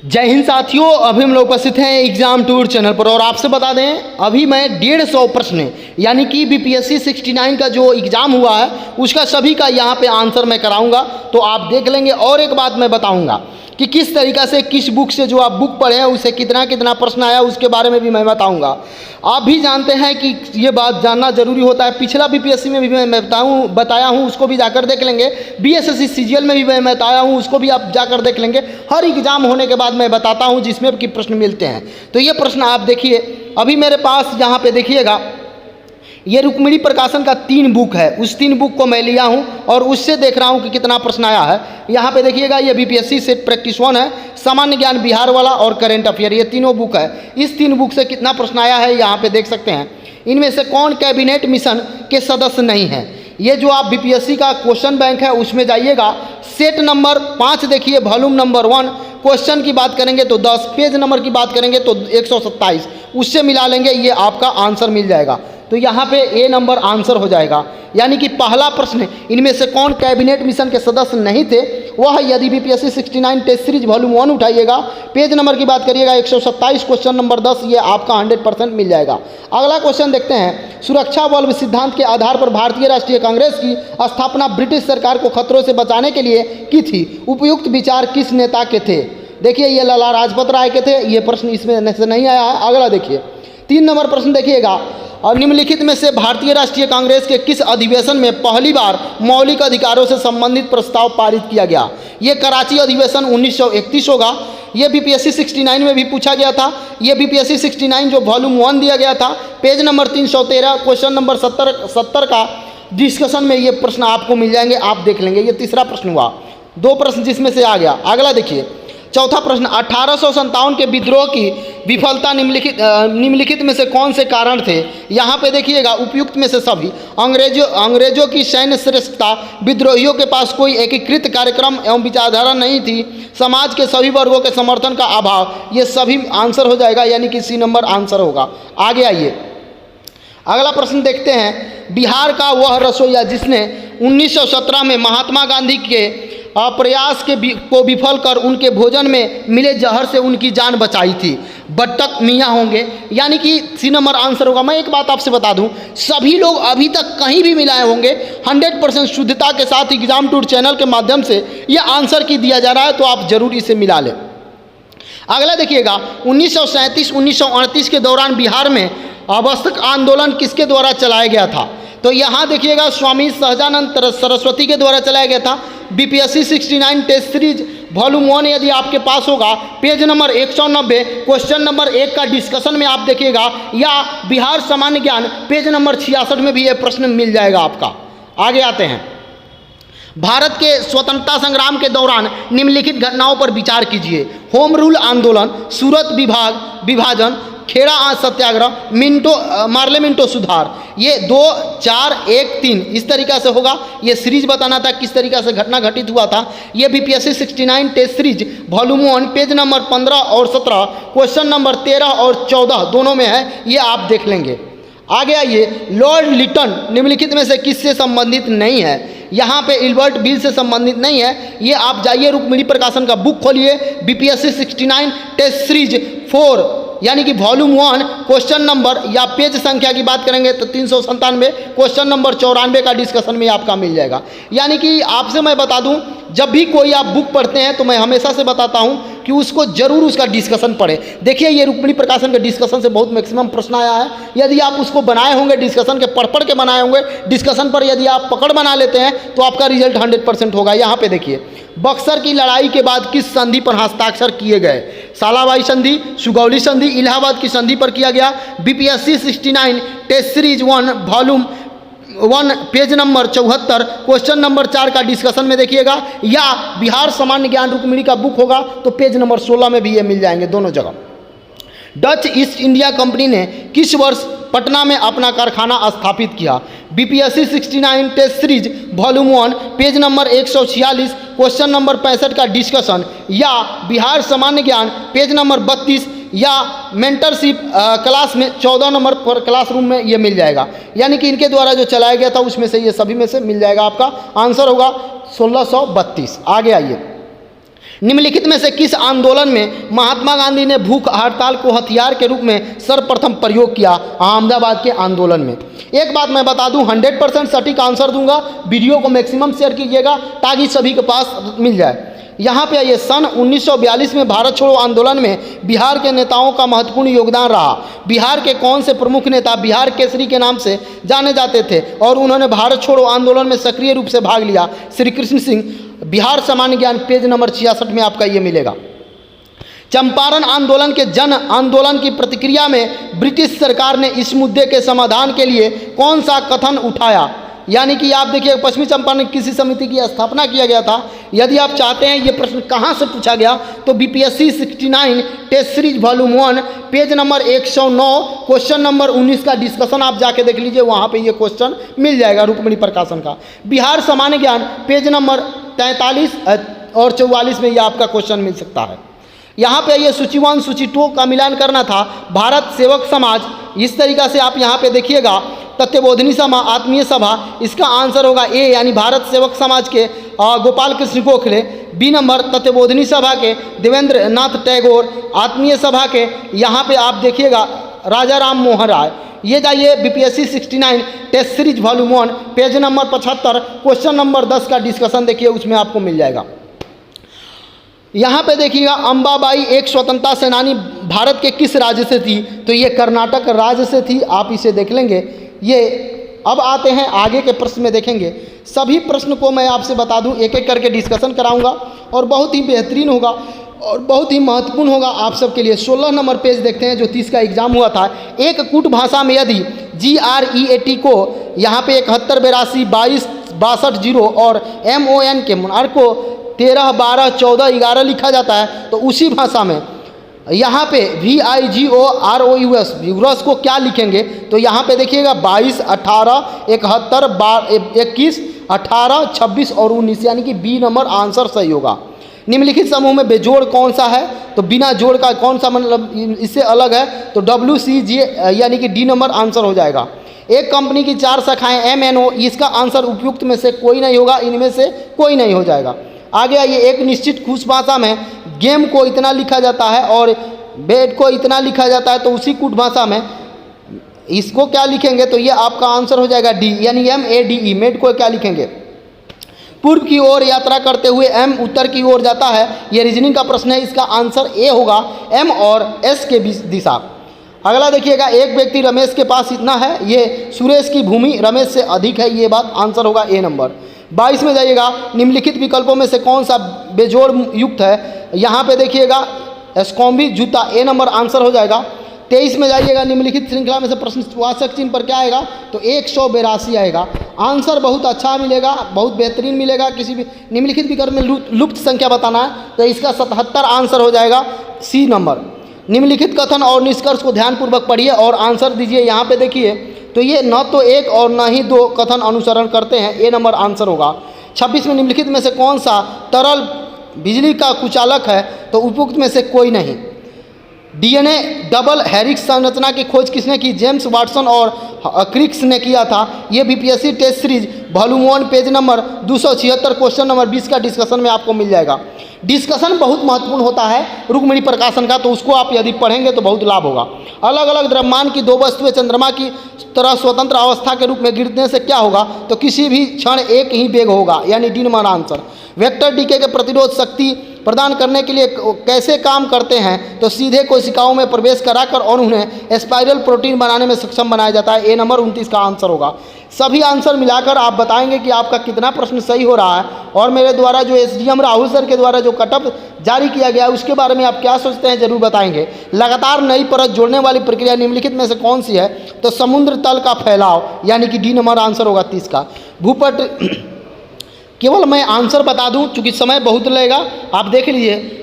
जय हिंद साथियों, अभी हम लोग उपस्थित हैं एग्जाम टूर चैनल पर और आपसे बता दें अभी मैं 150 प्रश्न यानी कि बीपीएससी 69 का जो एग्ज़ाम हुआ है उसका सभी का यहाँ पे आंसर मैं कराऊंगा, तो आप देख लेंगे। और एक बात मैं बताऊंगा कि किस तरीक़ा से किस बुक से जो आप बुक पढ़े हैं उससे कितना कितना प्रश्न आया उसके बारे में भी मैं बताऊंगा। आप भी जानते हैं कि ये बात जानना ज़रूरी होता है। पिछला बीपीएससी में भी मैं बताया हूँ, उसको भी जाकर देख लेंगे। बीएसएससी सीजीएल में भी मैं बताया हूँ, उसको भी आप जाकर देख लेंगे। हर एग्ज़ाम होने के बाद मैं बताता हूँ जिसमें कि प्रश्न मिलते हैं। तो ये प्रश्न आप देखिए, अभी मेरे पास यहाँ पे देखिएगा, ये रुक्मिणी प्रकाशन का 3 बुक है। उस 3 बुक को मैं लिया हूँ और उससे देख रहा हूँ कि कितना प्रश्न आया है। यहाँ पे देखिएगा, ये बीपीएससी सेट प्रैक्टिस 1 है, सामान्य ज्ञान बिहार वाला और करेंट अफेयर, ये तीनों बुक है। इस 3 बुक से कितना प्रश्न आया है यहाँ पे देख सकते हैं। इनमें से कौन कैबिनेट मिशन के सदस्य नहीं है? ये जो आप बीपीएससी का क्वेश्चन बैंक है उसमें जाइएगा, सेट नंबर 5 देखिए, वॉल्यूम नंबर 1, क्वेश्चन की बात करेंगे तो 10, पेज नंबर की बात करेंगे तो 127, उससे मिला लेंगे, ये आपका आंसर मिल जाएगा। तो यहाँ पे ए नंबर आंसर हो जाएगा। यानी कि पहला प्रश्न, इनमें से कौन कैबिनेट मिशन के सदस्य नहीं थे, वह यदि बीपीएससी 69 टेस्ट सीरीज वॉल्यूम 1 उठाइएगा, पेज नंबर की बात करिएगा 127, क्वेश्चन नंबर 10, ये आपका 100% मिल जाएगा। अगला क्वेश्चन देखते हैं, सुरक्षा बल्ब सिद्धांत के आधार पर भारतीय राष्ट्रीय कांग्रेस की स्थापना ब्रिटिश सरकार को खतरों से बचाने के लिए की थी। उपयुक्त विचार किस नेता के थे? देखिए, ये लाला लाजपत राय के थे। ये प्रश्न इसमें से नहीं आया है। अगला देखिए, 3 नंबर प्रश्न देखिएगा, और निम्नलिखित में से भारतीय राष्ट्रीय कांग्रेस के किस अधिवेशन में पहली बार मौलिक अधिकारों से संबंधित प्रस्ताव पारित किया गया? ये कराची अधिवेशन 1931 होगा। ये बीपीएससी 69 में भी पूछा गया था। ये बीपीएससी 69 जो वॉल्यूम 1 दिया गया था, पेज नंबर 313, क्वेश्चन नंबर 70 का डिस्कशन में ये प्रश्न आपको मिल जाएंगे, आप देख लेंगे। ये तीसरा प्रश्न हुआ, 2 प्रश्न जिसमें से आ गया। अगला देखिए, चौथा प्रश्न, 1857 के विद्रोह की विफलता निम्नलिखित में से कौन से कारण थे? यहाँ पे देखिएगा, उपयुक्त में से सभी। अंग्रेजों की सैन्य श्रेष्ठता, विद्रोहियों के पास कोई एकीकृत कार्यक्रम एवं विचारधारा नहीं थी, समाज के सभी वर्गों के समर्थन का अभाव, ये सभी आंसर हो जाएगा। यानी कि सी नंबर आंसर होगा। आगे आइए, अगला प्रश्न देखते हैं, बिहार का वह रसोइया जिसने 1917 में महात्मा गांधी के प्रयास को विफल कर उनके भोजन में मिले जहर से उनकी जान बचाई थी, बट्टक मियाँ होंगे। यानी कि सी नंबर आंसर होगा। मैं एक बात आपसे बता दूं, सभी लोग अभी तक कहीं भी मिलाए होंगे, 100% शुद्धता के साथ एग्जाम टूर चैनल के माध्यम से यह आंसर की दिया जा रहा है, तो आप जरूर इसे मिला लें। अगला देखिएगा, 1937-1938 के दौरान बिहार में आवश्यक आंदोलन किसके द्वारा चलाया गया था? तो यहाँ देखिएगा, स्वामी सहजानंद सरस्वती के द्वारा चलाया गया था। बीपीएससी 69 टेस्ट सीरीज वॉल्यूम 1 यदि आपके पास होगा, पेज नंबर 190, क्वेश्चन नंबर 1 का डिस्कशन में आप देखिएगा, या बिहार सामान्य ज्ञान पेज नंबर 66 में भी ये प्रश्न मिल जाएगा आपका। आगे आते हैं, भारत के स्वतंत्रता संग्राम के दौरान निम्नलिखित घटनाओं पर विचार कीजिए। होम रूल आंदोलन, सूरत विभाजन, खेड़ा सत्याग्रह, मार्ले मिंटो सुधार। ये 2, 4, 1, 3 इस तरीक़ा से होगा। ये सीरीज बताना था किस तरीक़ा से घटना घटित हुआ था। ये BPSC 69 test series volume 1 page number 15 और 17, क्वेश्चन नंबर 13 और 14 दोनों में है, ये आप देख लेंगे। आगे आइए, लॉर्ड लिटन निम्नलिखित में से किससे संबंधित नहीं है? यहाँ पे इल्बर्ट बिल से संबंधित नहीं है। ये आप जाइए, रुक्मिणी प्रकाशन का बुक खोलिए, बीपीएससी 69 टेस्ट सीरीज 4 यानी कि वॉल्यूम 1, क्वेश्चन नंबर या पेज संख्या की बात करेंगे तो 397, क्वेश्चन नंबर 94 का डिस्कशन में आपका मिल जाएगा। यानी कि आपसे मैं बता दूं, जब भी कोई आप बुक पढ़ते हैं तो मैं हमेशा से बताता हूं कि उसको जरूर उसका डिस्कशन पढ़े। देखिए, ये रुक्मिणी प्रकाशन के डिस्कशन से बहुत मैक्सिमम प्रश्न आया है। यदि आप उसको बनाए होंगे, डिस्कशन के पढ़ के बनाए होंगे, डिस्कशन पर यदि आप पकड़ बना लेते हैं तो आपका रिजल्ट 100% होगा। यहाँ पे देखिए, बक्सर की लड़ाई के बाद किस संधि पर हस्ताक्षर किए गए? सालाबाई संधि, सुगौली संधि, इलाहाबाद की संधि पर किया गया। BPSC 69 test series 1 volume 1 page number 74, question number 4 का डिस्कशन में देखिएगा, या बिहार सामान्य ज्ञान रुक्मिणी का बुक होगा तो पेज नंबर 16 में भी ये मिल जाएंगे दोनों जगह। डच ईस्ट इंडिया कंपनी ने किस वर्ष पटना में अपना कारखाना स्थापित किया? BPSC 69 test series volume 1 page number 146, question number 65 का डिस्कशन, या बिहार सामान्य ज्ञान पेज नंबर 32, या मेंटरशिप क्लास में 14 नंबर पर क्लासरूम में ये मिल जाएगा। यानी कि इनके द्वारा जो चलाया गया था उसमें से ये सभी में से मिल जाएगा। आपका आंसर होगा 1632। आगे आइए, निम्नलिखित में से किस आंदोलन में महात्मा गांधी ने भूख हड़ताल को हथियार के रूप में सर्वप्रथम प्रयोग किया? अहमदाबाद के आंदोलन में। एक बात मैं बता दूं, 100% सटीक आंसर दूंगा, वीडियो को मैक्सिमम शेयर कीजिएगा ताकि सभी के पास मिल जाए। यहाँ पे आइए, सन 1942 में भारत छोड़ो आंदोलन में बिहार के नेताओं का महत्वपूर्ण योगदान रहा। बिहार के कौन से प्रमुख नेता बिहार केसरी के नाम से जाने जाते थे और उन्होंने भारत छोड़ो आंदोलन में सक्रिय रूप से भाग लिया? श्री कृष्ण सिंह। बिहार सामान्य ज्ञान पेज नंबर 66 में आपका ये मिलेगा। चंपारण आंदोलन के जन आंदोलन की प्रतिक्रिया में ब्रिटिश सरकार ने इस मुद्दे के समाधान के लिए कौन सा कथन उठाया? यानी कि आप देखिए, पश्चिमी चंपारण में किसी समिति की स्थापना किया गया था। यदि आप चाहते हैं ये प्रश्न कहाँ से पूछा गया तो BPSC 69 test series volume 1 page number 109 question number 19 का डिस्कशन आप जाके देख लीजिए, वहाँ पे ये क्वेश्चन मिल जाएगा रुक्मिणी प्रकाशन का। बिहार सामान्य ज्ञान पेज नंबर 43 और 44 में ये आपका क्वेश्चन मिल सकता है। यहाँ पे ये सूची 1 सूची 2 का मिलान करना था। भारत सेवक समाज, इस तरीक़ा से आप यहाँ पे देखिएगा। तत्वबोधिनी सभा, आत्मीय सभा, इसका आंसर होगा ए, यानी भारत सेवक समाज के गोपाल कृष्ण गोखले। बी नंबर तत्वबोधिनी सभा के देवेंद्र नाथ टैगोर। आत्मीय सभा के यहाँ पे आप देखिएगा राजा राम मोहन राय। ये जाइए BPSC 69 test series volume 1 page number 75 question number 10 का डिस्कशन देखिए, उसमें आपको मिल जाएगा। यहाँ पे देखिएगा, अंबाबाई एक स्वतंत्रता सेनानी भारत के किस राज्य से थी? तो ये कर्नाटक राज्य से थी। आप इसे देख लेंगे। ये अब आते हैं आगे के प्रश्न में देखेंगे। सभी प्रश्न को मैं आपसे बता दूं, एक एक करके डिस्कशन कराऊंगा और बहुत ही बेहतरीन होगा और बहुत ही महत्वपूर्ण होगा आप सबके लिए। 16 नंबर पेज देखते हैं जो 30 का एग्जाम हुआ था। एक कूट भाषा में यदि GREAT को यहाँ पे 71 82 22 62 0 और MON के मुनार को 13 12 14 11 लिखा जाता है, तो उसी भाषा में यहाँ पे VIGOROUS व्यूरस को क्या लिखेंगे? तो यहाँ पे देखिएगा 22 18 71 21 18 26 और 19, यानी कि बी नंबर आंसर सही होगा। निम्नलिखित समूह में बेजोड़ कौन सा है? तो बिना जोड़ का कौन सा मतलब इससे अलग है? तो WCJ, यानी कि डी नंबर आंसर हो जाएगा। एक कंपनी की 4 शाखाएं MNO, इसका आंसर उपयुक्त में से कोई नहीं होगा, इनमें से कोई नहीं हो जाएगा। आगे आइए, एक निश्चित खुश भाषा में गेम को इतना लिखा जाता है और बेड को इतना लिखा जाता है, तो उसी कूट भाषा में इसको क्या लिखेंगे? तो ये आपका आंसर हो जाएगा डी, यानी MADE। मेड को क्या लिखेंगे? पूर्व की ओर यात्रा करते हुए M उत्तर की ओर जाता है। ये रीजनिंग का प्रश्न है, इसका आंसर ए होगा, M और S के बीच दिशा। अगला देखिएगा, एक व्यक्ति रमेश के पास इतना है, ये सुरेश की भूमि रमेश से अधिक है, ये बात आंसर होगा ए नंबर। 22 में जाइएगा, निम्नलिखित विकल्पों में से कौन सा बेजोड़ युक्त है? यहाँ पे देखिएगा स्कॉम्बी जूता, ए नंबर आंसर हो जाएगा। 23 में जाइएगा, निम्नलिखित श्रृंखला में से प्रश्नवाचक चिन्ह पर क्या आएगा? तो 182 आएगा। आंसर बहुत अच्छा मिलेगा, बहुत बेहतरीन मिलेगा। किसी भी निम्नलिखित विकल्प में लुप्त संख्या बताना है, तो इसका 77 आंसर हो जाएगा, सी नंबर। निम्नलिखित कथन और निष्कर्ष को ध्यानपूर्वक पढ़िए और आंसर दीजिए। यहाँ पे देखिए, तो ये न तो एक और न ही 2 कथन अनुसरण करते हैं, ए नंबर आंसर होगा। 26 में निम्नलिखित में से कौन सा तरल बिजली का कुचालक है? तो उपयुक्त में से कोई नहीं। DNA डबल हेलिक्स संरचना की खोज किसने की? जेम्स वाटसन और क्रिक्स ने किया था। ये BPSC test series volume 1 page number 276 question number 20 का डिस्कशन में आपको मिल जाएगा। डिस्कशन बहुत महत्वपूर्ण होता है रुक्मिणी प्रकाशन का, तो उसको आप यदि पढ़ेंगे तो बहुत लाभ होगा। अलग अलग द्रव्यमान की 2 वस्तुएं चंद्रमा की तरह स्वतंत्र अवस्था के रूप में गिरने से क्या होगा? तो किसी भी क्षण एक ही वेग होगा, यानी डी नंबर आंसर। वेक्टर डीके के प्रतिरोध शक्ति प्रदान करने के लिए कैसे काम करते हैं? तो सीधे कोशिकाओं में प्रवेश कराकर और उन्हें स्पाइरल प्रोटीन बनाने में सक्षम बनाया जाता है, ए नंबर 29 का आंसर होगा। सभी आंसर मिलाकर आप बताएंगे कि आपका कितना प्रश्न सही हो रहा है। और मेरे द्वारा जो SDM राहुल सर के द्वारा जो कटअप जारी किया गया है उसके बारे में आप क्या सोचते हैं, जरूर बताएंगे। लगातार नई परत जोड़ने वाली प्रक्रिया निम्नलिखित में से कौन सी है? तो समुद्र तल का फैलाव, यानी कि डी नंबर आंसर होगा 30 का। भूपट, केवल मैं आंसर बता दूं चूँकि समय बहुत लगेगा, आप देख लीजिए।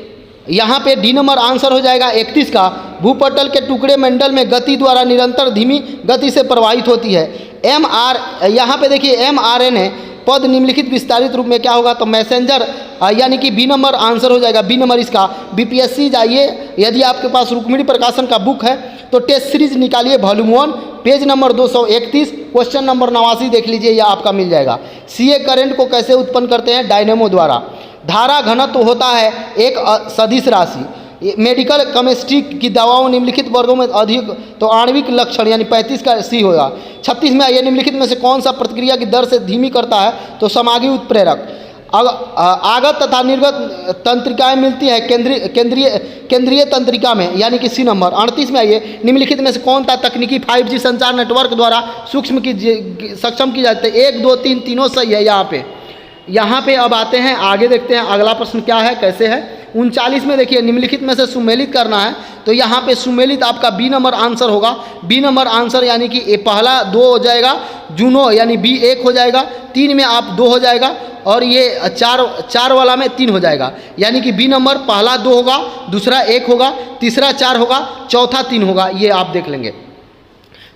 यहाँ पे डी नंबर आंसर हो जाएगा 31 का। भूपटल के टुकड़े मंडल में गति द्वारा निरंतर धीमी गति से प्रवाहित होती है। यहाँ पे देखिए mRNA पद निम्नलिखित विस्तारित रूप में क्या होगा? तो मैसेंजर, यानी कि बी नंबर आंसर हो जाएगा, बी नंबर इसका। बीपीएससी जाइए, यदि आपके पास रुक्मिणी प्रकाशन का बुक है तो टेस्ट सीरीज निकालिए volume 1 page number 231 question number 89 देख लीजिए, यह आपका मिल जाएगा। सीए करंट को कैसे उत्पन्न करते हैं? डायनेमो द्वारा। धारा घनत्व होता है एक सदिश राशि। मेडिकल केमिस्ट्री की दवाओं निम्नलिखित वर्गों में अधिक, तो आणविक लक्षण यानी 35 का सी होगा। 36 में आइए, निम्नलिखित में से कौन सा प्रतिक्रिया की दर से धीमी करता है, तो समागी उत्प्रेरक। आगत तथा निर्गत तंत्रिकाएं मिलती है केंद्रीय तंत्रिका में, यानी कि सी नंबर। 38 में आइए, निम्नलिखित में से कौन सा तकनीकी 5G संचार नेटवर्क द्वारा सक्षम की जाती है। 1 2 3 तीनों सही है यहाँ पे अब आते हैं आगे, देखते हैं अगला प्रश्न क्या है, कैसे है। 39 में देखिए, निम्नलिखित में से सुमेलित करना है, तो यहाँ पे सुमेलित आपका बी नंबर आंसर होगा। बी नंबर आंसर यानी कि पहला 2 हो जाएगा, जूनो यानी बी 1 हो जाएगा, 3 में आप 2 हो जाएगा, और ये 4 वाला में 3 हो जाएगा, यानी कि बी नंबर पहला 2 होगा, दूसरा 1 होगा, तीसरा 4 होगा, चौथा 3 होगा, ये आप देख लेंगे।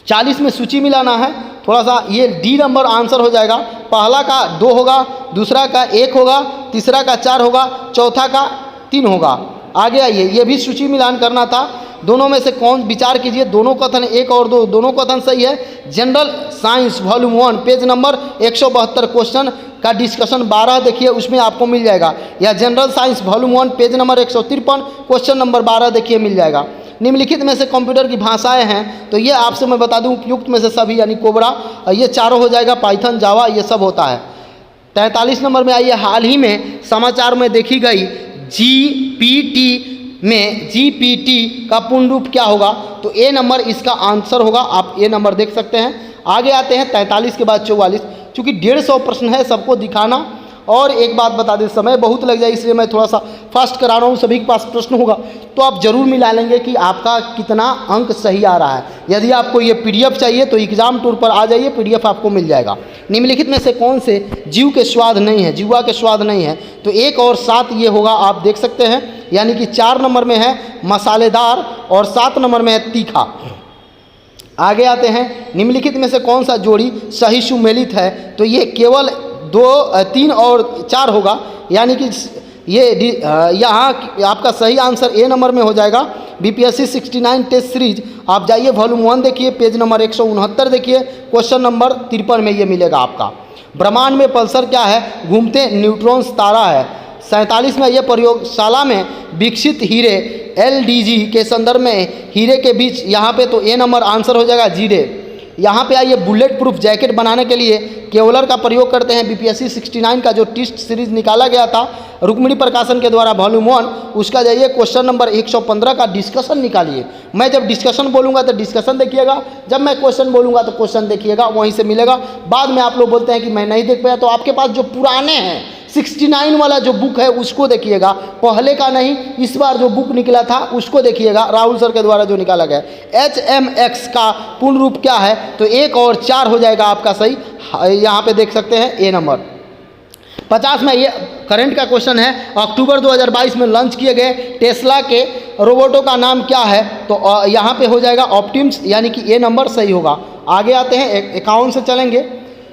40 में सूची मिलाना है थोड़ा सा, ये डी नंबर आंसर हो जाएगा। पहला का 2 होगा, दूसरा का 1 होगा, तीसरा का 4 होगा, चौथा का 3 होगा। आगे आइए, ये भी सूची मिलान करना था, दोनों में से कौन, विचार कीजिए, दोनों कथन 1 और 2 दोनों कथन सही है। General science volume 1 page number 172 question का डिस्कशन 12 देखिए, उसमें आपको मिल जाएगा, या general science volume 1 page number 153 question number 12 देखिए मिल जाएगा। निम्नलिखित में से कंप्यूटर की भाषाएं हैं, तो ये आपसे मैं बता दूं, उपयुक्त में से सभी यानी कोबरा, ये चारों हो जाएगा, पाइथन जावा ये सब होता है। 43 नंबर में आइए, हाल ही में समाचार में देखी गई जीपीटी का पूर्ण रूप क्या होगा, तो ए नंबर इसका आंसर होगा, आप ए नंबर देख सकते हैं। आगे आते हैं 43 के बाद 44, चूँकि 150 प्रश्न है सबको दिखाना, और एक बात बता दें, समय बहुत लग जाए इसलिए मैं थोड़ा सा फास्ट करा रहा हूँ, सभी के पास प्रश्न होगा तो आप जरूर मिला लेंगे कि आपका कितना अंक सही आ रहा है। यदि आपको ये पीडीएफ चाहिए तो एग्जाम टूर पर आ जाइए, पीडीएफ आपको मिल जाएगा। निम्नलिखित में से कौन से जीव के स्वाद नहीं है, जीवा के स्वाद नहीं है, तो 1 और 7 ये होगा, आप देख सकते हैं, यानी कि 4 नंबर में है मसालेदार और 7 नंबर में है तीखा। आगे आते हैं, निम्नलिखित में से कौन सा जोड़ी सही सुमेलित है, तो ये केवल 2 3 और 4 होगा, यानी कि ये यहाँ आपका सही आंसर ए नंबर में हो जाएगा। बीपीएससी 69 टेस्ट सीरीज आप जाइए, वॉल्यूम 1 देखिए, पेज नंबर 169 देखिए, क्वेश्चन नंबर 53 में ये मिलेगा आपका। ब्रह्मांड में पल्सर क्या है, घूमते न्यूट्रॉन्स तारा है। 47 में यह प्रयोगशाला में विकसित हीरे LDG के संदर्भ में हीरे के बीच, यहाँ पे तो ए नंबर आंसर हो जाएगा जीरे। यहाँ पे आइए, बुलेट प्रूफ जैकेट बनाने के लिए केवलर का प्रयोग करते हैं। बीपीएससी 69 का जो टेस्ट सीरीज निकाला गया था रुक्मिणी प्रकाशन के द्वारा वॉल्यूम 1, उसका जाइए क्वेश्चन नंबर 115 का डिस्कशन निकालिए। मैं जब डिस्कशन बोलूँगा तो डिस्कशन देखिएगा, जब मैं क्वेश्चन बोलूँगा तो क्वेश्चन देखिएगा, वहीं से मिलेगा। बाद में आप लोग बोलते हैं कि मैं नहीं देख पाया, तो आपके पास जो पुराने हैं 69 वाला जो बुक है उसको देखिएगा, पहले का नहीं, इस बार जो बुक निकला था उसको देखिएगा, राहुल सर के द्वारा जो निकाला गया। HMX का पूर्ण रूप क्या है, तो 1 और 4 हो जाएगा आपका सही, यहाँ पे देख सकते हैं ए नंबर। 50 में ये करंट का क्वेश्चन है, अक्टूबर 2022 में लॉन्च किए गए टेस्ला के रोबोटों का नाम क्या है, तो यहाँ पे हो जाएगा ऑप्टिम्स, यानी कि ए नंबर सही होगा। आगे आते हैं 51 से चलेंगे।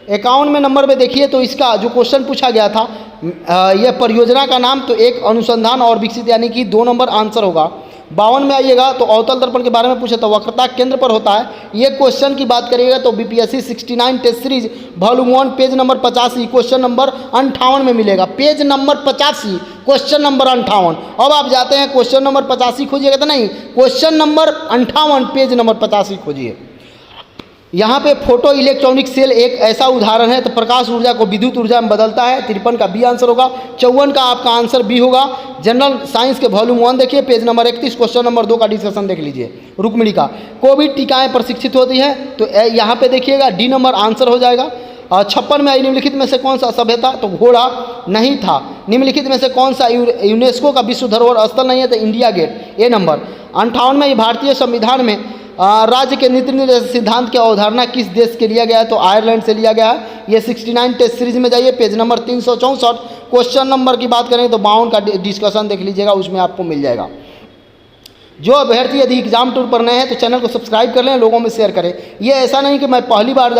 51 में नंबर में देखिए, तो इसका जो क्वेश्चन पूछा गया था, यह परियोजना का नाम, तो एक अनुसंधान और विकसित, यानी कि 2 नंबर आंसर होगा। 52 में आइएगा, तो अवतल दर्पण के बारे में पूछे, तो वक्रता केंद्र पर होता है। ये क्वेश्चन की बात करिएगा तो BPSC 69 test series volume 1 page number 85 question number 58 में मिलेगा। Page number 85 question number 58। अब आप जाते हैं क्वेश्चन नंबर 85 खोजिएगा, तो नहीं, क्वेश्चन नंबर 58 पेज नंबर 85 खोजिए। यहाँ पे फोटो इलेक्ट्रॉनिक सेल एक ऐसा उदाहरण है, तो प्रकाश ऊर्जा को विद्युत ऊर्जा में बदलता है। 53 का बी आंसर होगा। 54 का आपका आंसर बी होगा। जनरल साइंस के वॉल्यूम 1 देखिए, पेज नंबर 31 क्वेश्चन नंबर 2 का डिस्कशन देख लीजिए, रुक्मिणी का। कोविड टीकाएं प्रशिक्षित होती है, तो यहाँ पे देखिएगा डी नंबर आंसर हो जाएगा। 56 में निम्नलिखित में से कौन सा सभ्यता, तो घोड़ा नहीं था। निम्नलिखित में से कौन सा यूनेस्को का विश्व धरोहर स्थल नहीं है, तो इंडिया गेट, ए नंबर। 58 में भारतीय संविधान में राज्य के नीति निर्देश सिद्धांत की अवधारणा किस देश के लिया गया है, तो आयरलैंड से लिया गया है। ये 69 टेस्ट सीरीज में जाइए, पेज नंबर 364 क्वेश्चन नंबर की बात करें तो 52 का डिस्कशन देख लीजिएगा, उसमें आपको मिल जाएगा। जो अभ्यर्थी यदि एग्जाम टूर पर नए हैं तो चैनल को सब्सक्राइब कर लें, लोगों में शेयर करें। ये ऐसा नहीं कि मैं पहली बार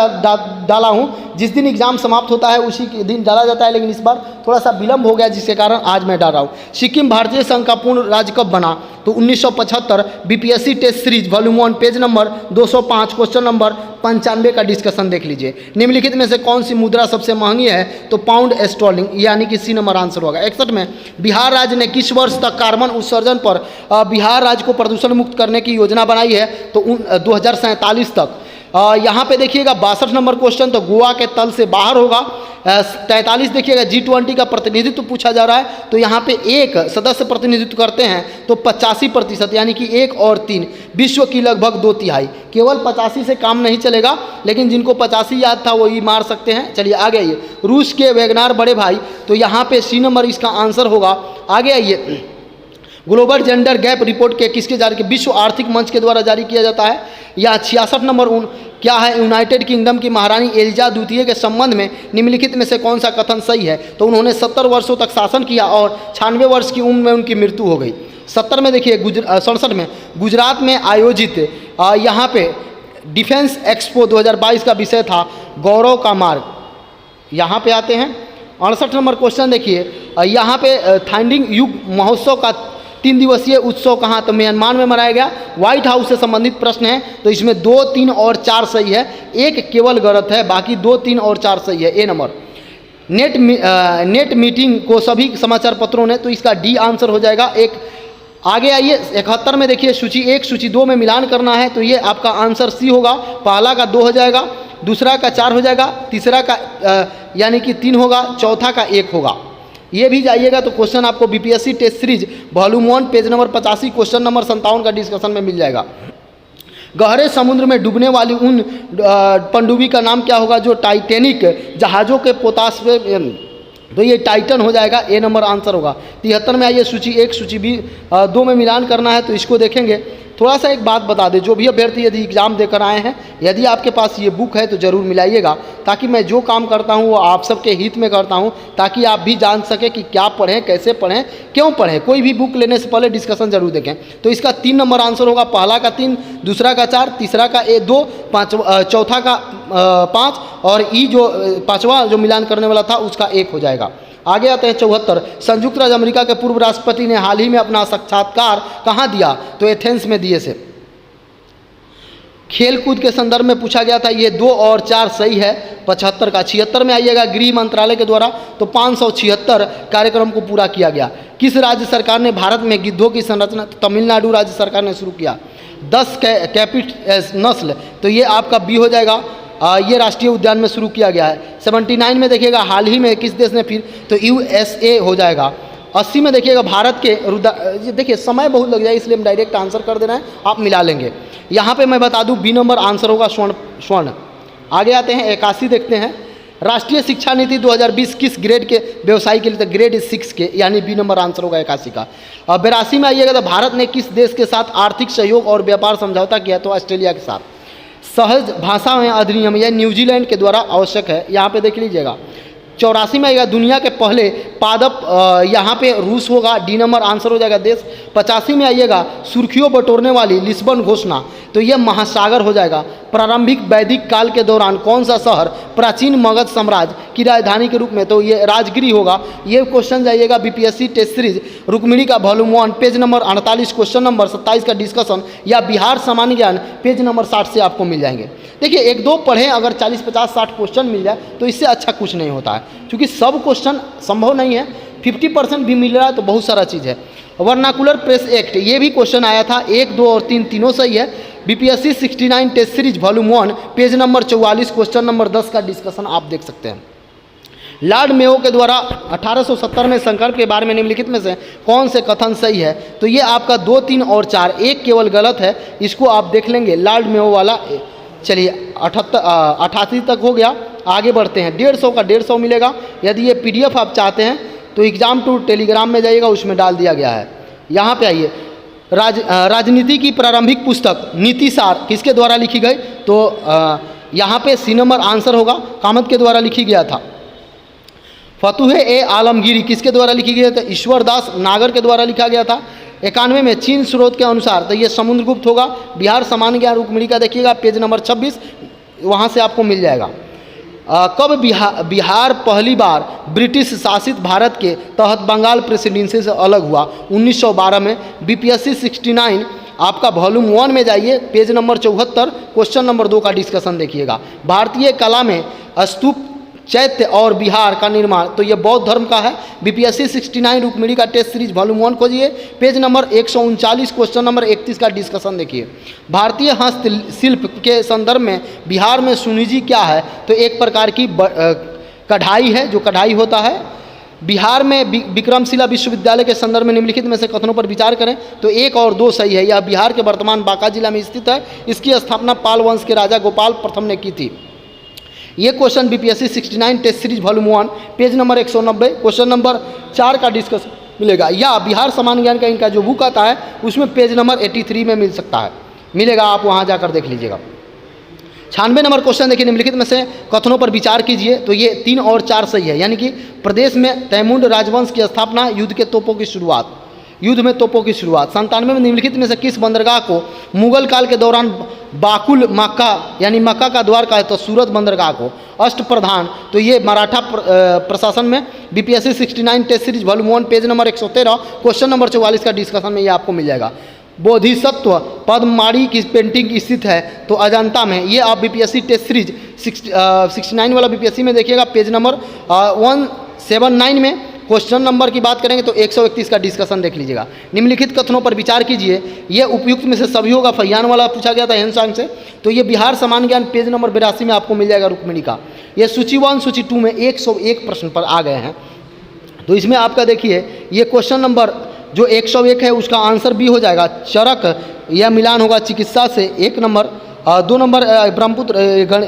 डाला हूँ, जिस दिन एग्जाम समाप्त होता है उसी के दिन डाला जाता है, लेकिन इस बार थोड़ा सा विलम्ब हो गया, जिसके कारण आज मैं डाल रहा हूँ। सिक्किम भारतीय संघ का पूर्ण राज्य कब बना, तो 1975। BPSC test series volume 1 page number 205 question number 95 का डिस्कशन देख लीजिए। निम्नलिखित में से कौन सी मुद्रा सबसे महंगी है? तो पाउंड स्टर्लिंग, यानी कि सी नंबर आंसर होगा। 61 में बिहार राज्य ने किस वर्ष तक कार्बन उत्सर्जन पर बिहार राज्य को प्रदूषण मुक्त करने की योजना बनाई है? तो 2047 तक। यहाँ पे देखिएगा 62 नंबर क्वेश्चन, तो गोवा के तल से बाहर होगा। 43 देखिएगा G20 का प्रतिनिधित्व पूछा जा रहा है, तो यहाँ पे एक सदस्य प्रतिनिधित्व करते हैं तो 85%, यानी कि 1 और 3, विश्व की लगभग 2/3। केवल 85 से काम नहीं चलेगा, लेकिन जिनको 85 याद था वही मार सकते हैं। चलिए आगे आइए। रूस के वैगनार बड़े भाई, तो यहाँ पे सी नंबर इसका आंसर होगा। आगे आइए। ग्लोबल जेंडर गैप रिपोर्ट के किसके जारी के विश्व आर्थिक मंच के द्वारा जारी किया जाता है? या 66 नंबर क्या है? यूनाइटेड किंगडम की महारानी एलिजा द्वितीय के संबंध में निम्नलिखित में से कौन सा कथन सही है? तो उन्होंने 70 वर्षों तक शासन किया और 96 वर्ष की उम्र में उनकी मृत्यु हो गई। 70 में देखिए 67 में गुजरात में आयोजित यहाँ पे डिफेंस एक्सपो 2022 का विषय था गौरव का मार्ग। यहाँ पे आते हैं 68 नंबर क्वेश्चन देखिए, यहाँ पे थाइडिंग युग महोत्सव का 3 दिवसीय उत्सव कहाँ? तो म्यांमार में मनाया गया। व्हाइट हाउस से संबंधित प्रश्न है, तो इसमें 2, 3 और 4 सही है, एक केवल गलत है, बाकी 2, 3 और 4 सही है। ए नंबर। नेट मीटिंग को सभी समाचार पत्रों ने, तो इसका डी आंसर हो जाएगा। एक आगे आइए 71 में देखिए सूची 1 सूची 2 में मिलान करना है, तो ये आपका आंसर सी होगा। पहला का 2 हो जाएगा, दूसरा का 4 हो जाएगा, तीसरा का यानी कि 3 होगा, चौथा का 1 होगा। ये भी जाइएगा तो क्वेश्चन आपको BPSC test series volume 1 page number 85 question number 57 का डिस्कशन में मिल जाएगा। गहरे समुद्र में डूबने वाली उन पनडुब्बी का नाम क्या होगा जो टाइटैनिक जहाज़ों के पोताश पे, तो ये टाइटन हो जाएगा। ए नंबर आंसर होगा। 73 में आइए सूची 1 सूची 2 में मिलान करना है, तो इसको देखेंगे। थोड़ा सा एक बात बता दें, जो भी अभ्यर्थी यदि एग्ज़ाम देकर आए हैं, यदि आपके पास ये बुक है तो ज़रूर मिलाइएगा, ताकि मैं जो काम करता हूँ वो आप सबके हित में करता हूँ, ताकि आप भी जान सकें कि क्या पढ़ें, कैसे पढ़ें, क्यों पढ़ें। कोई भी बुक लेने से पहले डिस्कशन जरूर देखें। तो इसका 3 नंबर आंसर होगा। पहला का 3, दूसरा का 4, तीसरा का 2, चौथा का 5 और ई जो 5वां जो मिलान करने वाला था उसका 1 हो जाएगा। आगे आते हैं 74। संयुक्त राज्य अमेरिका के पूर्व राष्ट्रपति ने हाल ही में अपना साक्षात्कार कहाँ दिया? तो एथेंस में दिए से। खेल कूद के संदर्भ में पूछा गया था, ये 2 और 4 सही है। 75 का 76 में आइएगा गृह मंत्रालय के द्वारा, तो 576 कार्यक्रम को पूरा किया गया। किस राज्य सरकार ने भारत में गिद्धों की संरचना? तो तमिलनाडु राज्य सरकार ने शुरू किया। 10 कैपिट नस्ल, तो ये आपका बी हो जाएगा। ये राष्ट्रीय उद्यान में शुरू किया गया है। 79 में देखिएगा हाल ही में किस देश ने फिर? तो USA हो जाएगा। 80 में देखिएगा भारत के देखिए समय बहुत लग जाए, इसलिए हम डायरेक्ट आंसर कर देना है, आप मिला लेंगे। यहाँ पे मैं बता दूँ बी नंबर आंसर होगा स्वर्ण। आगे आते हैं 81 देखते हैं। राष्ट्रीय शिक्षा नीति 2020 किस ग्रेड के व्यवसायी के लिए? तो ग्रेड 6 के, यानी बी नंबर आंसर होगा 81 का। 82 में आइएगा तो भारत ने किस देश के साथ आर्थिक सहयोग और व्यापार समझौता किया? तो ऑस्ट्रेलिया के साथ। सहज भाषा में अधिनियम, यह न्यूजीलैंड के द्वारा आवश्यक है, यहाँ पे देख लीजिएगा। 84 में आएगा दुनिया के पहले पादप, यहाँ पे रूस होगा। डी नंबर आंसर हो जाएगा देश। 85 में आइएगा सुर्खियों बटोरने वाली लिस्बन घोषणा, तो यह महासागर हो जाएगा। प्रारंभिक वैदिक काल के दौरान कौन सा शहर प्राचीन मगध साम्राज्य की राजधानी के रूप में? तो ये राजगिरी होगा। ये क्वेश्चन जाइएगा बीपीएससी टेस्ट सीरीज रुक्मिणी का volume 1 page number 48 question number 27 का डिस्कशन, या बिहार सामान्य ज्ञान पेज नंबर 60 से आपको मिल जाएंगे। देखिए 1-2 पढ़ें, अगर 40, 50, 60 क्वेश्चन मिल जाए तो इससे अच्छा कुछ नहीं होता है, क्योंकि सब क्वेश्चन संभव नहीं है। 50% भी मिल रहा है तो बहुत सारा चीज़ है। वर्नाकुलर प्रेस एक्ट, ये भी क्वेश्चन आया था। 1, 2 और 3 तीनों सही है। BPSC 69 test series volume 1 page number 44 question number 10 का डिस्कशन आप देख सकते हैं। लॉर्ड मेयो के द्वारा 1870 में संकल्प के बारे में निम्नलिखित में से कौन से कथन सही है? तो ये आपका 2, 3 और 4, एक केवल गलत है, इसको आप देख लेंगे लॉर्ड मेयो वाला। चलिए 88 तक हो गया। आगे बढ़ते हैं। 150 का 150 मिलेगा। यदि ये PDF आप चाहते हैं तो एग्जाम टूर टेलीग्राम में जाइएगा, उसमें डाल दिया गया है। यहाँ पे आइए। राजनीति की प्रारंभिक पुस्तक नीति सार किसके द्वारा लिखी गई? तो यहाँ पे सी नंबर आंसर होगा, कामत के द्वारा लिखी गया था। फतुहे आलमगीरी किसके द्वारा लिखी गई? तो ईश्वर दास नागर के द्वारा लिखा गया था। 91 में चीन स्रोत के अनुसार, तो ये समुद्रगुप्त होगा। बिहार सामान्य ज्ञान रुक्मिणी का देखिएगा पेज नंबर 26, वहाँ से आपको मिल जाएगा। कब बिहार पहली बार ब्रिटिश शासित भारत के तहत बंगाल प्रेसिडेंसी से अलग हुआ? 1912 में। बीपीएससी 69 आपका वॉल्यूम 1 में जाइए, पेज नंबर 74, क्वेश्चन नंबर 2 का डिस्कशन देखिएगा। भारतीय कला में स्तूप, चैत्य और विहार का निर्माण, तो ये बौद्ध धर्म का है। बीपीएससी 69 रुक्मिणी का टेस्ट सीरीज वॉल्यूम 1 खोजिए, पेज नंबर 139, क्वेश्चन नंबर 31 का डिस्कशन देखिए। भारतीय हस्तशिल्प के संदर्भ में बिहार में सुनिजी क्या है? तो एक प्रकार की कढ़ाई है, जो कढ़ाई होता है। बिहार में विक्रमशिला विश्वविद्यालय के संदर्भ में निम्नलिखित में से कथनों पर विचार करें, तो 1 और 2 सही है। यह बिहार के वर्तमान बांका जिला में स्थित है। इसकी स्थापना पाल वंश के राजा गोपाल प्रथम ने की थी। ये question BPSC 69 test series volume 1 page number 190, question number 4 का डिस्कशन मिलेगा, या बिहार सामान्य ज्ञान का इनका जो बुक आता है उसमें पेज नंबर 83 में मिल सकता है, मिलेगा, आप वहाँ जाकर देख लीजिएगा। 96 नंबर क्वेश्चन देखिए, निम्नलिखित में से कथनों पर विचार कीजिए, तो ये 3 और 4 सही है। यानी कि प्रदेश में तैमूर राजवंश की स्थापना, युद्ध के तोपों की शुरुआत, युद्ध में तोपों की शुरुआत। 97 में निम्नलिखित में से किस बंदरगाह को मुगल काल के दौरान बाकुल मक्का यानी मक्का का द्वार का है? तो सूरत बंदरगाह को। अष्टप्रधान, तो ये मराठा प्रशासन में। BPSC 69 test series volume 1 page number 113, question number 44 का डिस्कशन में ये आपको मिल जाएगा। बोधिसत्व पद्ममाड़ी की पेंटिंग स्थित है? तो अजंता में। ये आप बीपीएससी टेस्ट सीरीज 69 वाला बीपीएससी में देखिएगा, पेज नंबर 179 में। क्वेश्चन नंबर की बात करेंगे तो 131 का डिस्कशन देख लीजिएगा। निम्नलिखित कथनों पर विचार कीजिए, ये उपयुक्त में से सभी होगा। फैयान वाला पूछा गया था हेनसांग से, तो ये बिहार सामान्य ज्ञान पेज नंबर 82 में आपको मिल जाएगा रुक्मिणी का। ये सूची 1 सूची 2 में 101 प्रश्न पर आ गए हैं। तो इसमें आपका देखिए, ये क्वेश्चन नंबर जो 101 है उसका आंसर बी हो जाएगा। चरक यह मिलान होगा चिकित्सा से, 1 नंबर। 2 नंबर ब्रह्मपुत्र,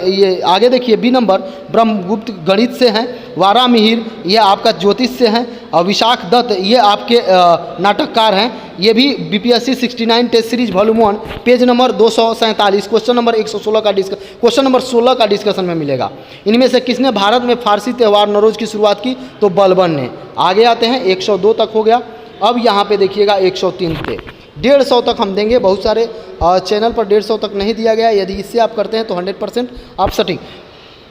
ये आगे देखिए बी नंबर ब्रह्मगुप्त गणित से हैं। वारा मिहिर ये आपका ज्योतिष से हैं। और विशाख दत्त ये आपके नाटककार हैं। ये भी BPSC 69 test series volume 1 page number 247, question number 116 का क्वेश्चन नंबर 16 का डिस्कशन में मिलेगा। इनमें से किसने भारत में फारसी त्यौहार नौरोज की शुरुआत की? तो बलबन ने। आगे आते हैं, 102 तक हो गया। अब यहाँ पे देखिएगा 103 पे 150 तक हम देंगे। बहुत सारे चैनल पर 150 तक नहीं दिया गया। यदि इससे आप करते हैं तो 100% आप सटीक।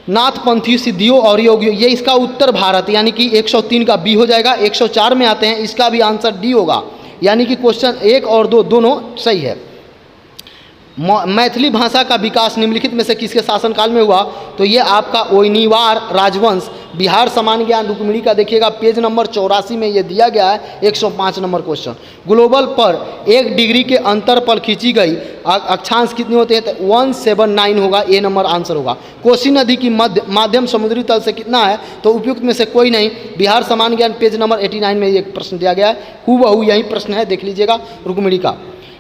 नाथपंथी सिद्धियों और योगियों, ये इसका उत्तर भारत यानी कि 103 का बी हो जाएगा। 104 में आते हैं, इसका भी आंसर डी होगा, यानी कि क्वेश्चन 1 और 2 दोनों सही है। मैथिली भाषा का विकास निम्नलिखित में से किसके शासनकाल में हुआ? तो ये आपका ओइनीवार राजवंश। बिहार सामान्य ज्ञान रुक्मिणी का देखिएगा, पेज नंबर 84 में ये दिया गया है, 105 नंबर क्वेश्चन। ग्लोबल पर 1 डिग्री के अंतर पर खींची गई अक्षांश कितने होते हैं? तो 179 होगा, ए नंबर आंसर होगा। कोसी नदी की माध्यम समुद्री तल से कितना है? तो उपयुक्त में से कोई नहीं। बिहार सामान्य ज्ञान पेज नंबर 89 में ये प्रश्न दिया गया है, हूबहू यही प्रश्न है, देख लीजिएगा रुक्मिणी का।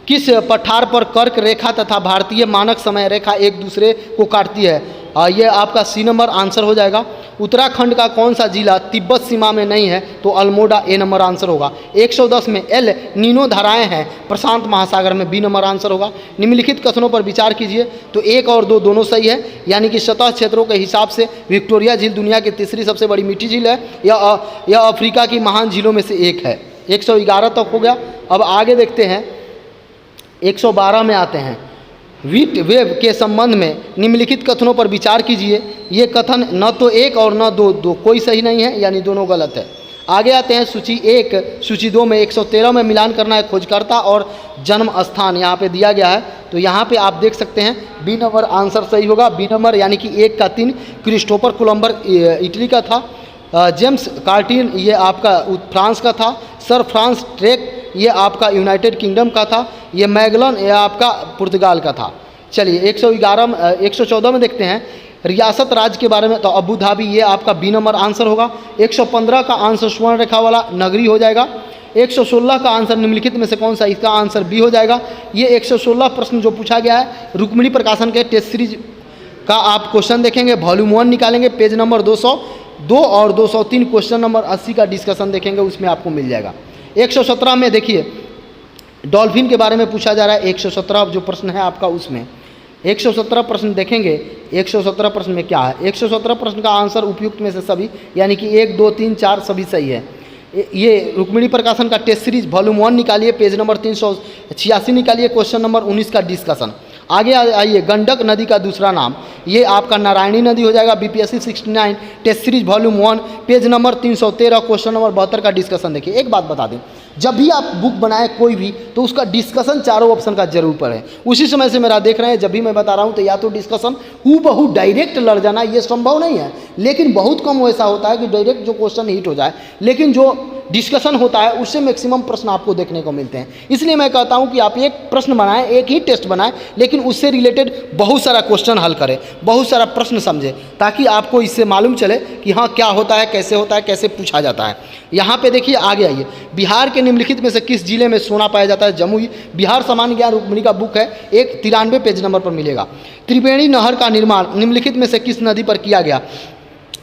किस पठार पर कर्क रेखा तथा भारतीय मानक समय रेखा एक दूसरे को काटती है? ये आपका सी नंबर आंसर हो जाएगा। उत्तराखंड का कौन सा जिला तिब्बत सीमा में नहीं है? तो अल्मोड़ा, ए नंबर आंसर होगा। 110 में एल नीनो धाराएं हैं प्रशांत महासागर में, बी नंबर आंसर होगा। निम्नलिखित कथनों पर विचार कीजिए, तो 1 और 2 दोनों सही है। यानी कि सतह क्षेत्रों के हिसाब से विक्टोरिया झील दुनिया की तीसरी सबसे बड़ी मीठी झील है। यह अफ्रीका की महान झीलों में से एक है। 111 तक हो गया। अब आगे देखते हैं, 112 में आते हैं। हीट वेव के संबंध में निम्नलिखित कथनों पर विचार कीजिए। ये कथन न तो 1 और न 2 कोई सही नहीं है, यानी दोनों गलत है। आगे आते हैं, सूची 1 सूची 2 में 113 में मिलान करना है खोजकर्ता और जन्म स्थान यहाँ पे दिया गया है। तो यहाँ पे आप देख सकते हैं बी नंबर आंसर सही होगा। बी नंबर यानी कि 1 का 3 क्रिस्टोफर कोलंबर इटली का था। जेम्स कार्टिन ये आपका फ्रांस का था। सर फ्रांस ट्रेक ये आपका यूनाइटेड किंगडम का था। ये मैगलन ये आपका पुर्तगाल का था। चलिए 114 में देखते हैं रियासत राज्य के बारे में, तो अबू धाबी ये आपका बी नंबर आंसर होगा। 115 का आंसर स्वर्ण रेखा वाला नगरी हो जाएगा। 116 का आंसर निम्नलिखित में से कौन सा? इसका आंसर बी हो जाएगा। ये 116 प्रश्न जो पूछा गया है रुक्मिणी प्रकाशन के टेस्ट सीरीज का आप क्वेश्चन देखेंगे, वॉल्यूम 1 निकालेंगे, पेज नंबर 202 और 203, क्वेश्चन नंबर 80 का डिस्कशन देखेंगे, उसमें आपको मिल जाएगा। 117 में देखिए डॉल्फिन के बारे में पूछा जा रहा है। 117 जो प्रश्न है आपका उसमें 117 प्रश्न देखेंगे। 117 प्रश्न में क्या है? 117 प्रश्न का आंसर उपयुक्त में से सभी, यानी कि 1, 2, 3, 4 सभी सही है। ये रुक्मिणी प्रकाशन का टेस्ट सीरीज वॉल्यूम 1 निकालिए, पेज नंबर 386 निकालिए, क्वेश्चन नंबर 19 का डिस्कशन। आगे आइए, गंडक नदी का दूसरा नाम ये आपका नारायणी नदी हो जाएगा। BPSC 69 test series volume 1 page number 313, question number 72 का डिस्कशन देखिए। एक बात बता दें, जब भी आप बुक बनाएं कोई भी, तो उसका डिस्कशन चारों ऑप्शन का जरूर पढ़ें। उसी समय से मेरा देख रहे हैं, जब भी मैं बता रहा हूं तो या तो डिस्कशन हूबहू डायरेक्ट लड़ जाना ये संभव नहीं है, लेकिन बहुत कम ऐसा होता है कि डायरेक्ट जो क्वेश्चन हिट हो जाए, लेकिन जो डिस्कशन होता है उससे मैक्सिमम प्रश्न आपको देखने को मिलते हैं। इसलिए मैं कहता हूं कि आप एक प्रश्न बनाएं, एक ही टेस्ट बनाएं, लेकिन उससे रिलेटेड बहुत सारा क्वेश्चन हल करें, बहुत सारा प्रश्न समझें, ताकि आपको इससे मालूम चले कि हाँ क्या होता है, कैसे पूछा जाता है। यहाँ पे देखिए आगे आइए, बिहार के निम्नलिखित में से किस जिले में सोना पाया जाता है? जमुई। बिहार सामान्य ज्ञान रुक्मिणी का बुक है, 193 पेज नंबर पर मिलेगा। त्रिवेणी नहर का निर्माण निम्नलिखित में से किस नदी पर किया गया?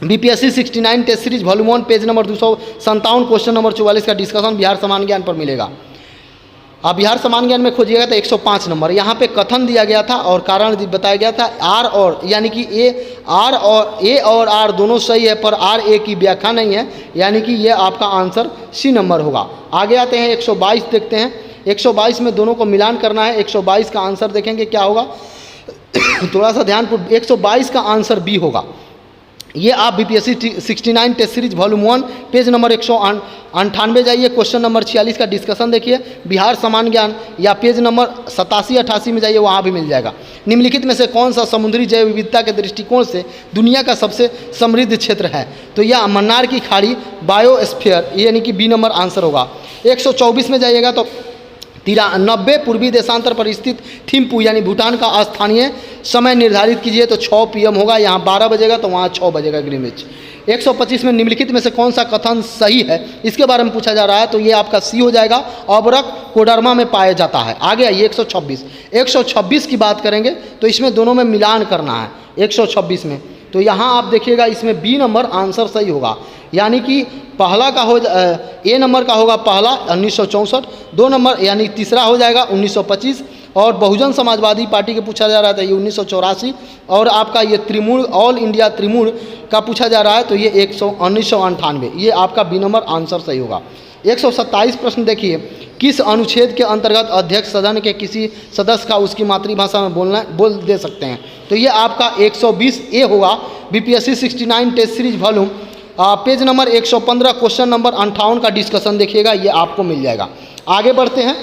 BPSC 69 test series volume 1 page number 257 question number 44 का डिस्कशन बिहार सामान्य ज्ञान पर मिलेगा। आप बिहार सामान्य ज्ञान में खोजिएगा तो 105 नंबर। यहाँ पे कथन दिया गया था और कारण बताया गया था। आर और यानी कि ए और आर दोनों सही है, पर आर ए की व्याख्या नहीं है, यानी कि ये आपका आंसर सी नंबर होगा। आगे आते हैं 122 देखते हैं। 122 में दोनों को मिलान करना है। 122 का आंसर देखेंगे क्या होगा, थोड़ा सा ध्यानपूर्वक। 122 का आंसर बी होगा। ये आप BPSC 69 test series volume 1 page number 198 जाइए, क्वेश्चन नंबर 46 का डिस्कशन देखिए। बिहार सामान्य ज्ञान या पेज नंबर 87-88 में जाइए, वहाँ भी मिल जाएगा। निम्नलिखित में से कौन सा समुद्री जैव विविधता के दृष्टिकोण से दुनिया का सबसे समृद्ध क्षेत्र है? तो यह मन्नार की खाड़ी, बायोस्फीयर, यानी कि बी नंबर आंसर होगा। 124 में जाइएगा तो 93 पूर्वी देशांतर पर स्थित थिम्पू यानी भूटान का स्थानीय समय निर्धारित कीजिए, तो 6 PM होगा। यहाँ 12 बजेगा तो वहाँ 6 बजेगा ग्रीनविच। 125 में निम्नलिखित में से कौन सा कथन सही है, इसके बारे में पूछा जा रहा है, तो ये आपका सी हो जाएगा। अबरक कोडरमा में पाया जाता है। आगे आइए 126 की बात करेंगे तो इसमें दोनों में मिलान करना है। 126 में तो यहाँ आप देखिएगा, इसमें बी नंबर आंसर सही होगा, यानी कि पहला का हो ए नंबर का होगा पहला 1964, 2 नंबर यानी तीसरा हो जाएगा 1925, और बहुजन समाजवादी पार्टी के पूछा जा रहा था ये 1984, और आपका ये त्रिमूल ऑल इंडिया त्रिमूल का पूछा जा रहा है तो ये 1998। ये आपका बी नंबर आंसर सही होगा। 127 प्रश्न देखिए, किस अनुच्छेद के अंतर्गत अध्यक्ष सदन के किसी सदस्य का उसकी मातृभाषा में बोल दे सकते हैं? तो ये आपका 120A होगा। BPSC 69 test series volume page number 115 question number 58 का डिस्कशन देखिएगा, ये आपको मिल जाएगा। आगे बढ़ते हैं।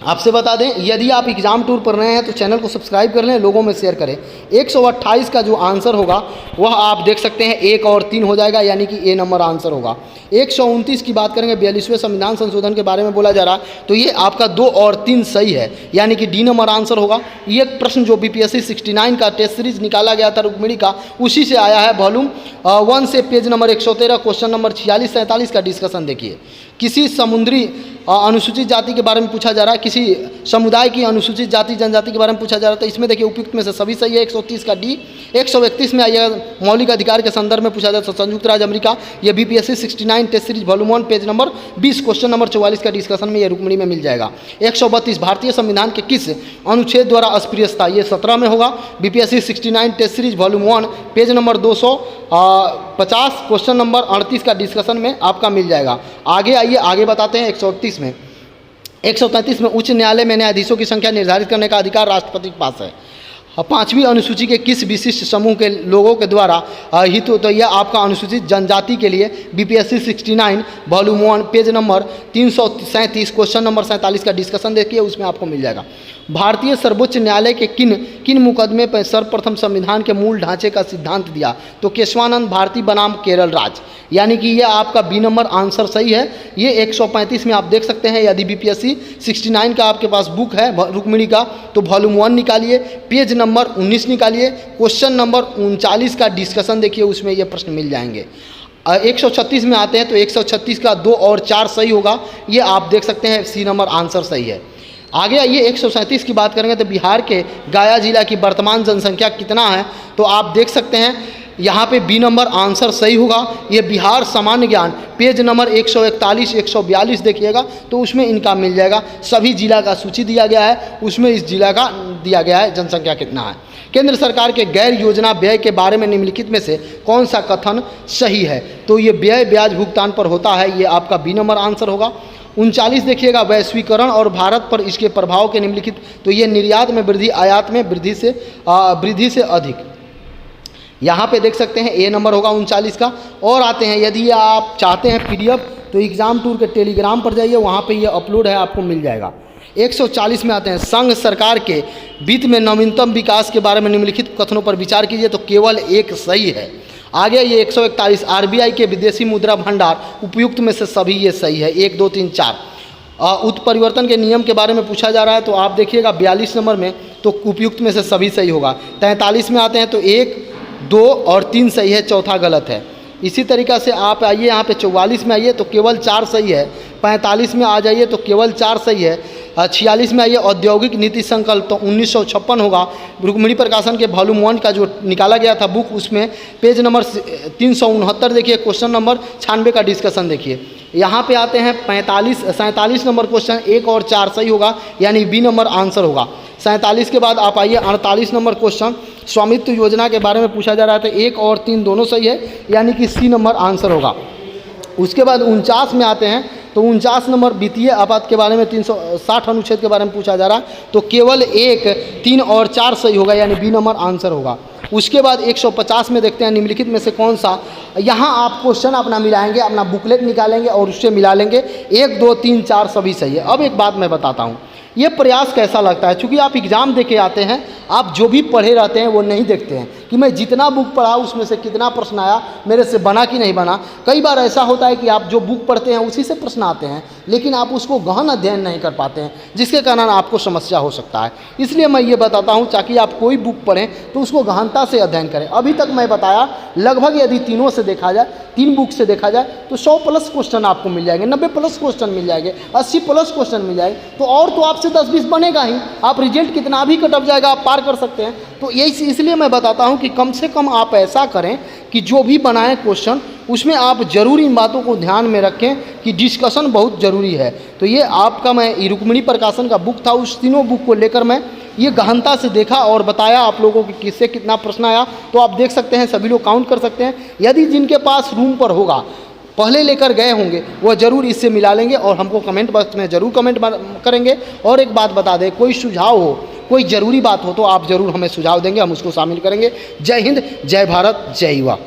आपसे बता दें, यदि आप एग्जाम टूर पर रहे हैं तो चैनल को सब्सक्राइब कर लें, लोगों में शेयर करें। 128 का जो आंसर होगा वह आप देख सकते हैं 1 और 3 हो जाएगा, यानी कि ए नंबर आंसर होगा। 129 की बात करेंगे, 42वें संविधान संशोधन के बारे में बोला जा रहा है, तो ये आपका 2 और 3 सही है, यानी कि डी नंबर आंसर होगा। ये प्रश्न जो बीपीएससी 69 का टेस्ट सीरीज निकाला गया था रुक्मिणी का, उसी से आया है। वॉल्यूम 1 से पेज नंबर 113 क्वेश्चन नंबर 46-47 का डिस्कशन देखिए। किसी समुद्री अनुसूचित जाति के बारे में पूछा जा रहा है, किसी समुदाय की अनुसूचित जाति जनजाति के बारे में पूछा जा रहा है, तो इसमें देखिए उपयुक्त में से सभी सही है। 130 का डी। 131 में आइएगा, मौलिक अधिकार के संदर्भ में पूछा जाता है, संयुक्त राज्य अमेरिका, ये BPSC 69 test series volume 1 page number 20 question number 44 का डिस्कशन में ये रुक्मिणी में मिल जाएगा। 132 भारतीय संविधान के किस अनुच्छेद द्वारा अस्पृश्यता, ये 17 में होगा। BPSC 69 test series volume 1 page number 250 question number 38 का डिस्कशन में आपका मिल जाएगा। आगे आइए, आगे बताते हैं 131 में। 133 में उच्च न्यायालय में न्यायाधीशों की संख्या निर्धारित करने का अधिकार राष्ट्रपति के पास है। 5वीं अनुसूची के किस विशिष्ट समूह के लोगों के द्वारा हित, तो यह आपका अनुसूचित जनजाति के लिए BPSC 69 volume 1 page number 337 question number 47 का डिस्कशन देखिए, उसमें आपको मिल जाएगा। भारतीय सर्वोच्च न्यायालय के किन मुकदमे पर सर्वप्रथम संविधान के मूल ढांचे का सिद्धांत दिया, तो केशवानंद भारती बनाम केरल राज्य, यानी कि यह आपका बी नंबर आंसर सही है। ये 135 में आप देख सकते हैं, यदि बीपीएससी 69 का आपके पास बुक है रुक्मिणी का, तो वॉल्यूम 1 निकालिए, पेज नंबर 19 निकालिए, क्वेश्चन नंबर 39 का डिस्कशन देखिए, उसमें ये प्रश्न मिल जाएंगे। 136 में आते हैं तो 136 का 2 और 4 सही होगा, ये आप देख सकते हैं सी नंबर आंसर सही है। आगे आइए 137 की बात करेंगे तो बिहार के गया जिला की वर्तमान जनसंख्या कितना है, तो आप देख सकते हैं यहाँ पे बी नंबर आंसर सही होगा। ये बिहार सामान्य ज्ञान पेज नंबर 141-142 देखिएगा, तो उसमें इनका मिल जाएगा। सभी जिला का सूची दिया गया है, उसमें इस जिला का दिया गया है जनसंख्या कितना है। केंद्र सरकार के गैर योजना व्यय के बारे में निम्नलिखित में से कौन सा कथन सही है, तो ये व्यय ब्याज भुगतान पर होता है, ये आपका बी नंबर आंसर होगा। 39 देखिएगा, वैश्वीकरण और भारत पर इसके प्रभाव के निम्नलिखित, तो ये निर्यात में वृद्धि, आयात में वृद्धि से अधिक, यहाँ पे देख सकते हैं ए नंबर होगा 39 का। और आते हैं, यदि आप चाहते हैं पीडीएफ तो एग्ज़ाम टूर के टेलीग्राम पर जाइए, वहाँ पे ये अपलोड है, आपको मिल जाएगा। 140 में आते हैं, संघ सरकार के वित्त में नवीनतम विकास के बारे में निम्नलिखित कथनों पर विचार कीजिए, तो केवल एक सही है। आगे ये 141, आरबीआई के विदेशी मुद्रा भंडार उपयुक्त में से सभी ये सही है, 1 2 3 4। उत्परिवर्तन के नियम के बारे में पूछा जा रहा है, तो आप देखिएगा 42 नंबर में, तो उपयुक्त में से सभी सही होगा। 43 में आते हैं तो 1 2 और 3 सही है, चौथा गलत है। इसी तरीक़ा से आप आइए यहाँ पे 44 में आइए तो केवल 4 सही है। 45 में आ जाइए तो केवल 4 सही है। 46 में आइए औद्योगिक नीति संकल्प, तो 1956 होगा। रुक्मिणी प्रकाशन के वॉल्यूम 1 का जो निकाला गया था बुक, उसमें पेज नंबर 369 देखिए, क्वेश्चन नंबर 96 का डिस्कशन देखिए। यहाँ पे आते हैं 47 नंबर क्वेश्चन, 1 और 4 सही होगा, यानी बी नंबर आंसर होगा। 47 के बाद आप आइए 48 नंबर क्वेश्चन, स्वामित्व योजना के बारे में पूछा जा रहा था, 1 और 3 दोनों सही है, यानी कि सी नंबर आंसर होगा। उसके बाद 49 में आते हैं तो 49 नंबर वित्तीय आपात के बारे में 360 अनुच्छेद के बारे में पूछा जा रहा, तो केवल 1 3 और 4 सही होगा, यानी बी नंबर आंसर होगा। उसके बाद 150 में देखते हैं निम्नलिखित में से कौन सा, यहाँ आप क्वेश्चन अपना मिलाएंगे, अपना बुकलेट निकालेंगे और उससे मिला लेंगे, 1 2 3 4 सभी सही है। अब एक बात मैं बताता हूँ, ये प्रयास कैसा लगता है, चूँकि आप एग्ज़ाम दे के आते हैं, आप जो भी पढ़े रहते हैं वो नहीं देखते हैं कि मैं जितना बुक पढ़ा उसमें से कितना प्रश्न आया, मेरे से बना कि नहीं बना। कई बार ऐसा होता है कि आप जो बुक पढ़ते हैं उसी से प्रश्न आते हैं, लेकिन आप उसको गहन अध्ययन नहीं कर पाते हैं, जिसके कारण आपको समस्या हो सकता है। इसलिए मैं ये बताता हूँ, ताकि आप कोई बुक पढ़ें तो उसको गहनता से अध्ययन करें। अभी तक मैं बताया, लगभग यदि तीनों से देखा जाए, 3 बुक से देखा जाए, तो 100+ क्वेश्चन आपको मिल जाएंगे, 90+ क्वेश्चन मिल जाएंगे, 80+ क्वेश्चन मिल जाएंगे, तो और तो आपसे 10-20 बनेगा ही। आप रिजल्ट कितना भी कट ऑफ जाएगा, आप पार कर सकते हैं। तो यही इसलिए मैं बताता हूं कि कम से कम आप ऐसा करें कि जो भी बनाएं क्वेश्चन, उसमें आप ज़रूर इन बातों को ध्यान में रखें कि डिस्कशन बहुत ज़रूरी है। तो ये आपका मैं रुक्मिणी प्रकाशन का बुक था, उस तीनों बुक को लेकर मैं ये गहनता से देखा और बताया आप लोगों को किससे कितना प्रश्न आया। तो आप देख सकते हैं, सभी लोग काउंट कर सकते हैं। यदि जिनके पास रूम पर होगा, पहले लेकर गए होंगे, वह ज़रूर इससे मिला लेंगे और हमको कमेंट बॉक्स में ज़रूर कमेंट करेंगे। और एक बात बता दें, कोई सुझाव हो, कोई ज़रूरी बात हो तो आप ज़रूर हमें सुझाव देंगे, हम उसको शामिल करेंगे। जय हिंद, जय भारत, जय युवा।